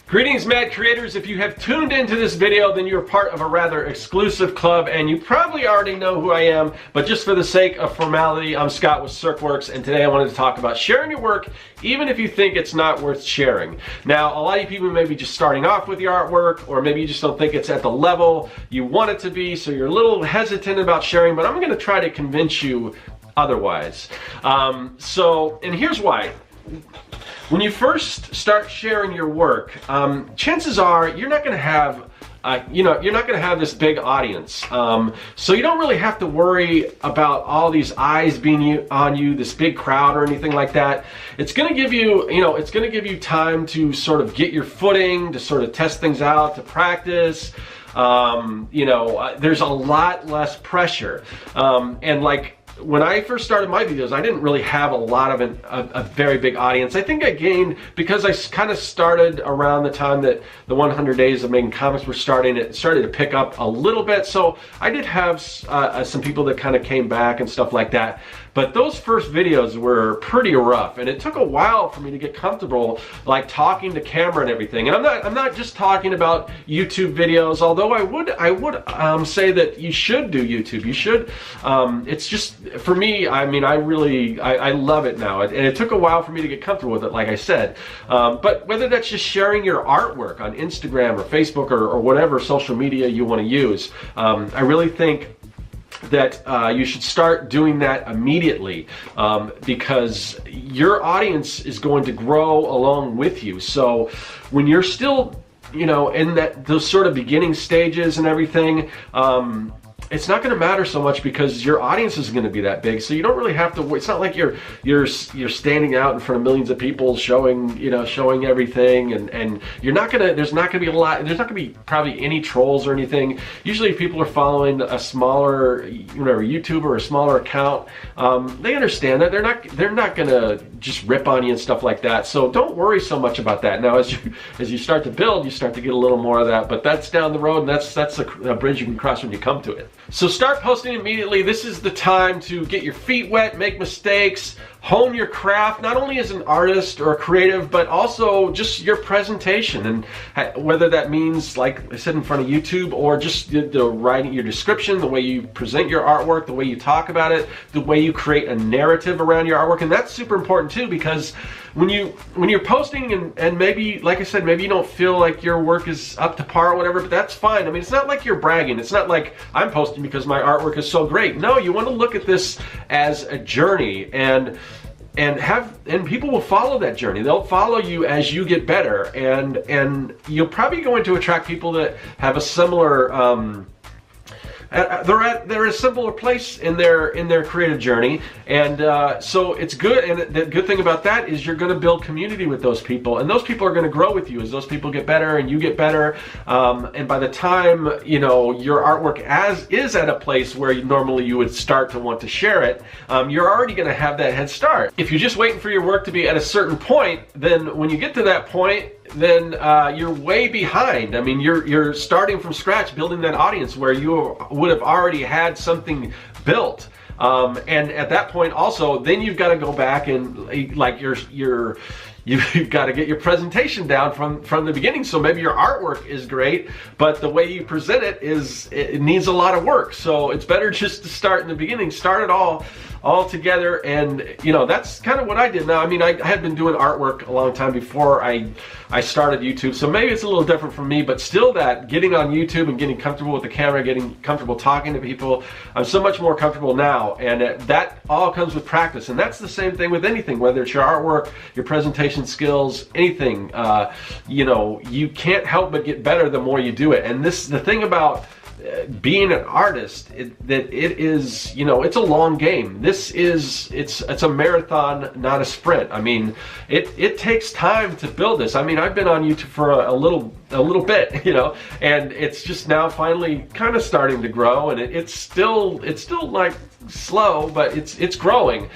Greetings, Mad Creators. If you have tuned into this video, then you're part of a rather exclusive club, and you probably already know who I am, but just for the sake of formality, I'm Scott with Serkworks, and today I wanted to talk about sharing your work, even if you think it's not worth sharing. Now, a lot of you people may be just starting off with your artwork, or maybe you just don't think it's at the level you want it to be, so you're a little hesitant about sharing, but I'm going to try to convince you otherwise. And here's why. When you first start sharing your work, chances are you're not going to have you're not going to have this big audience. So you don't really have to worry about all these eyes being on you, this big crowd or anything like that. It's going to give you, it's going to give you time to sort of get your footing, to sort of test things out, to practice. There's a lot less pressure. And like, when I first started my videos, I didn't really have a lot of a very big audience. I think I gained, because I kind of started around the time that the 100 Days of Making Comics were starting, it started to pick up a little bit. So I did have some people that kind of came back and stuff like that. But those first videos were pretty rough, and it took a while for me to get comfortable, like talking to camera and everything. And I'm not just talking about YouTube videos, although I would say that you should do YouTube. You should. It's just, for me, I mean, I love it now, and it took a while for me to get comfortable with it, like I said. But whether that's just sharing your artwork on Instagram or Facebook or whatever social media you want to use, I really think that you should start doing that immediately, because your audience is going to grow along with you. So when you're still, in those sort of beginning stages and everything, it's not going to matter so much because your audience isn't going to be that big. So you don't really have to. It's not like you're standing out in front of millions of people showing everything, and you're not gonna. There's not going to be a lot. There's not going to be probably any trolls or anything. Usually, if people are following a smaller, YouTuber or a smaller account, they understand that they're not going to just rip on you and stuff like that. So don't worry so much about that. Now, as you start to build, you start to get a little more of that, but that's down the road, and that's a bridge you can cross when you come to it. So start posting immediately. This is the time to get your feet wet, make mistakes, hone your craft, not only as an artist or a creative, but also just your presentation. And whether that means, like I said, in front of YouTube, or just the writing, your description, the way you present your artwork, the way you talk about it, the way you create a narrative around your artwork. And that's super important too, because when you're posting and maybe, like I said, maybe you don't feel like your work is up to par or whatever, but that's fine. I mean, it's not like you're bragging. It's not like I'm posting because my artwork is so great. No, you want to look at this as a journey, and people will follow that journey. They'll follow you as you get better, and you're probably going to attract people that have a similar they're a similar place in their creative journey, and so it's good. And the good thing about that is you're going to build community with those people, and those people are going to grow with you as those people get better and you get better. And by the time your artwork is at a place where normally you would start to want to share it, you're already going to have that head start. If you're just waiting for your work to be at a certain point, then when you get to that point, then you're way behind. I mean, you're starting from scratch, building that audience where you would have already had something built. And at that point also, then you've got to go back and like you've got to get your presentation down from the beginning. So maybe your artwork is great, but the way you present it needs a lot of work. So it's better just to start in the beginning, start it all together. And that's kind of what I did. Now, I mean, I had been doing artwork a long time before I started YouTube, so maybe it's a little different from me, but still, that getting on YouTube and getting comfortable with the camera, getting comfortable talking to people, I'm so much more comfortable now, and that all comes with practice. And that's the same thing with anything, whether it's your artwork, your presentation skills, anything. You can't help but get better the more you do it. And the thing about being an artist, it's a long game. It's a marathon, not a sprint. I mean, it takes time to build this. I mean, I've been on YouTube for a little bit, and it's just now finally kind of starting to grow, and it's still like slow, but it's growing.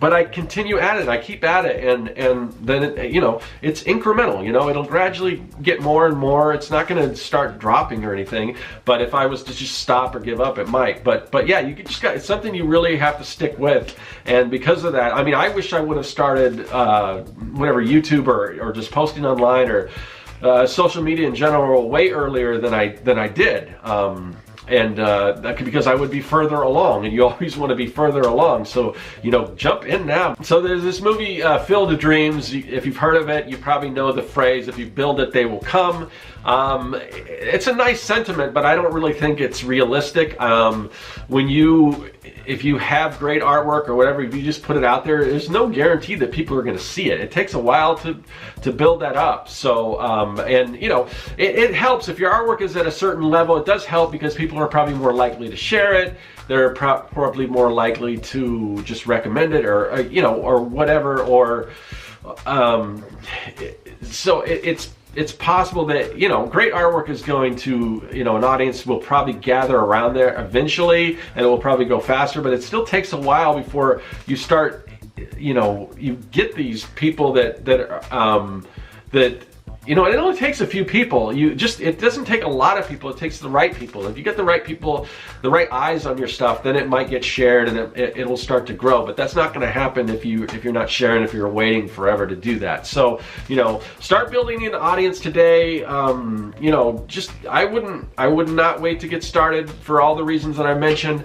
but I continue at it. I keep at it, and then it, you know, it's incremental. You know, it'll gradually get more and more. It's not going to start dropping or anything. But if I was to just stop or give up, it might. But yeah, you just got, it's something you really have to stick with. And because of that, I mean, I wish I would have started whatever, YouTube or just posting online or social media in general way earlier than I did. Because I would be further along, and you always want to be further along, so, you know, jump in now. So there's this movie, Field of Dreams. If you've heard of it, you probably know the phrase, if you build it, they will come. It's a nice sentiment, but I don't really think it's realistic. If you have great artwork or whatever, if you just put it out there, there's no guarantee that people are going to see it. It takes a while to build that up. So, and you know, it helps if your artwork is at a certain level. It does help because people are probably more likely to share it. They're probably more likely to just recommend it, or you know, or whatever. Or so it's possible that, you know, great artwork is going to, you know, an audience will probably gather around there eventually, and it will probably go faster, but it still takes a while before you start, you know, you get these people that you know, it only takes a few people. It doesn't take a lot of people. It takes the right people. If you get the right people, the right eyes on your stuff, then it might get shared, and it'll start to grow. But that's not going to happen if you're not sharing, if you're waiting forever to do that. So, you know, start building an audience today. You know, just I would not wait to get started for all the reasons that I mentioned.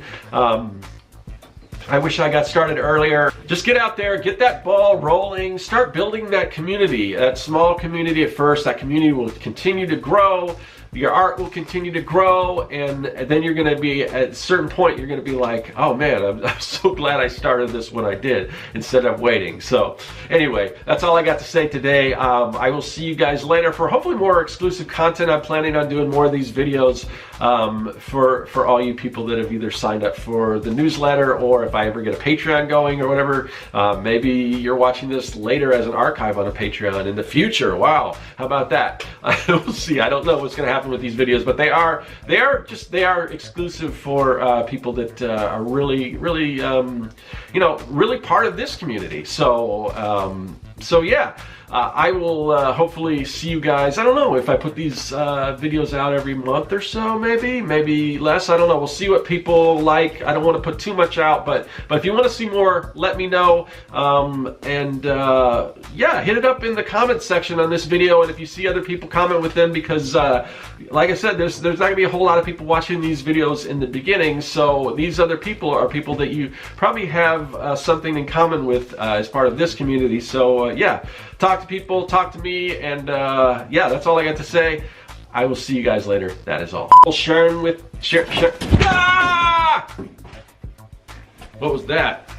I wish I got started earlier. Just get out there, get that ball rolling, start building that community, that small community at first. That community will continue to grow. Your art will continue to grow, and then you're going to be, at a certain point, you're going to be like, oh man, I'm so glad I started this when I did, instead of waiting. So anyway, that's all I got to say today. I will see you guys later for hopefully more exclusive content. I'm planning on doing more of these videos for all you people that have either signed up for the newsletter, or if I ever get a Patreon going or whatever. Maybe you're watching this later as an archive on a Patreon in the future. Wow, how about that? We'll see. I don't know what's going to happen with these videos, but they are exclusive for people that are really you know, really part of this community. So so yeah, I will hopefully see you guys. I don't know if I put these videos out every month or so, maybe less. I don't know. We'll see what people like. I don't want to put too much out, but if you want to see more, let me know. Yeah, hit it up in the comments section on this video, and if you see other people, comment with them, because like I said, there's not gonna be a whole lot of people watching these videos in the beginning, so these other people are people that you probably have something in common with as part of this community. So yeah, talk to people, talk to me, and yeah, that's all I got to say. I will see you guys later. That is all. Sharing with share. Ah! What was that?